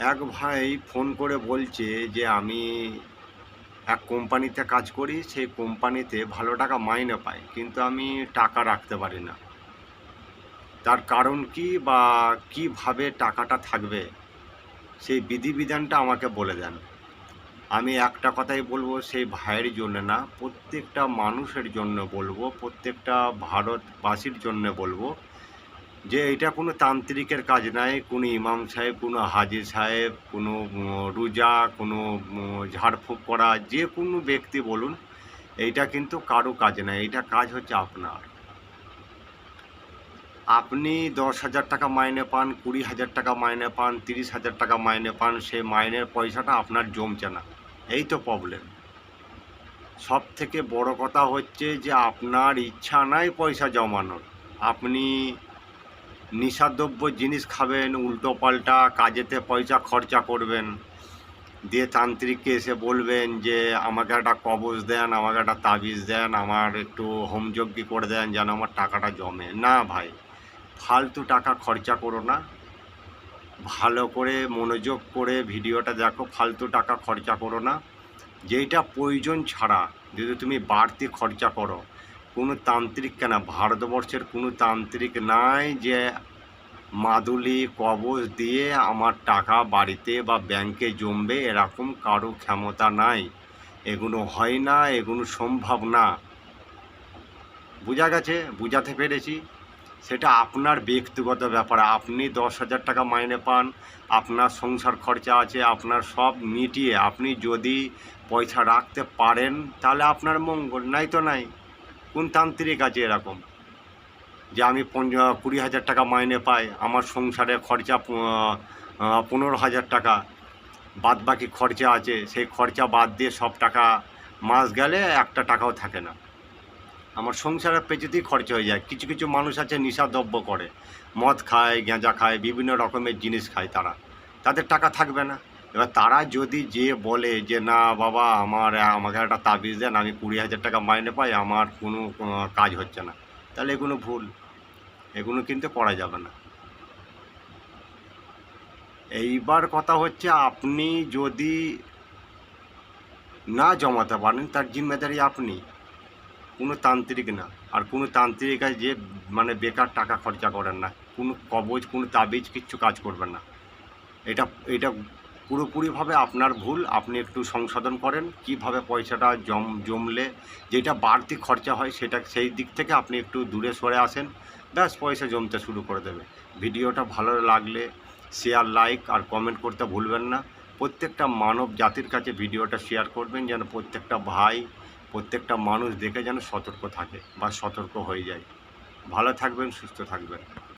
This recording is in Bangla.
এক ভাই ফোন করে বলছে যে আমি এক কোম্পানিতে কাজ করি, সেই কোম্পানিতে ভালো টাকা মাইনে পাই, কিন্তু আমি টাকা রাখতে পারি না। তার কারণ কি বা কিভাবে টাকাটা থাকবে সেই বিধিবিধানটা আমাকে বলে দেন। আমি একটা কথাই বলবো, সেই ভাইয়ের জন্য না, প্রত্যেকটা মানুষের জন্য বলবো, প্রত্যেকটা ভারতবাসীর জন্য বলবো যে এটা কোনো তান্ত্রিকের কাজ নাই, কোনো ইমাম সাহেব, কোনো হাজি সাহেব, কোনো রোজা, কোনো ঝাড়ফুঁক করা যে কোনো ব্যক্তি বলুন, এইটা কিন্তু কারো কাজ নাই। এইটা কাজ হচ্ছে আপনার। আপনি 10,000 টাকা মাইনে পান, 20,000 টাকা মাইনে পান, 30,000 টাকা মাইনে পান, সেই মাইনের পয়সাটা আপনার জমছে না। এই তো প্রবলেম। সব থেকে বড় কথা হচ্ছে যে আপনার ইচ্ছা নাই পয়সা জমানোর। আপনি নিশাদ্রব্য জিনিস খাবেন, উল্টোপাল্টা কাজেতে পয়সা খরচা করবেন, দিয়ে তান্ত্রিককে এসে বলবেন যে আমাকে একটা কবজ দেন, আমাকে একটা তাবিজ দেন, আমার একটু হোমযজ্ঞ করে দেন যেন আমার টাকাটা জমে। না ভাই, ফালতু টাকা খরচা করো না। ভালো করে মনোযোগ করে ভিডিওটা দেখো, ফালতু টাকা খরচা করো না। যেইটা প্রয়োজন ছাড়া যদি তুমি বাড়তি খরচা করো, কোনো তান্ত্রিক কেন, ভারতবর্ষের কোনো তান্ত্রিক নাই যে মাদুলি কবজ দিয়ে আমার টাকা বাড়িতে বা ব্যাংকে জমবে, এরকম কারো ক্ষমতা নাই। এগুলো হয় না, এগুলো সম্ভব না। বোঝা গেছে? বুঝাতে পেরেছি? সেটা আপনার ব্যক্তিগত ব্যাপার। আপনি 10,000 টাকা মাইনে পান, আপনার সংসার খরচা আছে, আপনার সব মিটিয়ে আপনি যদি পয়সা রাখতে পারেন তাহলে আপনার মঙ্গল, নাই তো নাই। কোন তান্ত্রিক আছে এরকম যে আমি 20,000 টাকা মাইনে পাই, আমার সংসারে খরচা 15,000 টাকা, বাদ বাকি খরচা আছে, সেই খরচা বাদ দিয়ে সব টাকা মাস গেলে একটা টাকাও থাকে না, আমার সংসারের পেছনেই খরচা হয়ে যায়। কিছু কিছু মানুষ আছে নেশাদ্রব্য করে, মদ খায়, গাঁজা খায়, বিভিন্ন রকমের জিনিস খায়, তাদের টাকা থাকবে না। এবার তারা যদি যে বলে যে না বাবা আমাকে একটা তাবিজ দেন, আমি 20,000 টাকা মাইনে পাই, আমার কোনো কাজ হচ্ছে না, তাহলে এগুলো ভুল, এগুলো কিন্তু করা যাবে না। এইবার কথা হচ্ছে, আপনি যদি না জমাতে পারেন তার জিম্মেদারি আপনি, কোনো তান্ত্রিক না। আর কোনো তান্ত্রিক আছে যে মানে বেকার টাকা খরচা করেন না, কোনো কবজ, কোনো তাবিজ কিচ্ছু কাজ করবেন না। এটা এটা পুরোপুরিভাবে আপনার ভুল। আপনি একটু সংশোধন করেন, কিভাবে পয়সাটা জমলে যেটা বাড়তি খরচা হয় সেটা, সেই দিক থেকে আপনি একটু দূরে সরে আসেন, ব্যাস পয়সা জমতে শুরু করে দেবে। ভিডিওটা ভালো লাগলে শেয়ার, লাইক আর কমেন্ট করতে ভুলবেন না। প্রত্যেকটা মানব জাতির কাছে ভিডিওটা শেয়ার করবেন, যেন প্রত্যেকটা ভাই, প্রত্যেকটা মানুষ দেখে যেন সতর্ক থাকে বা সতর্ক হয়ে যায়। ভালো থাকবেন, সুস্থ থাকবেন।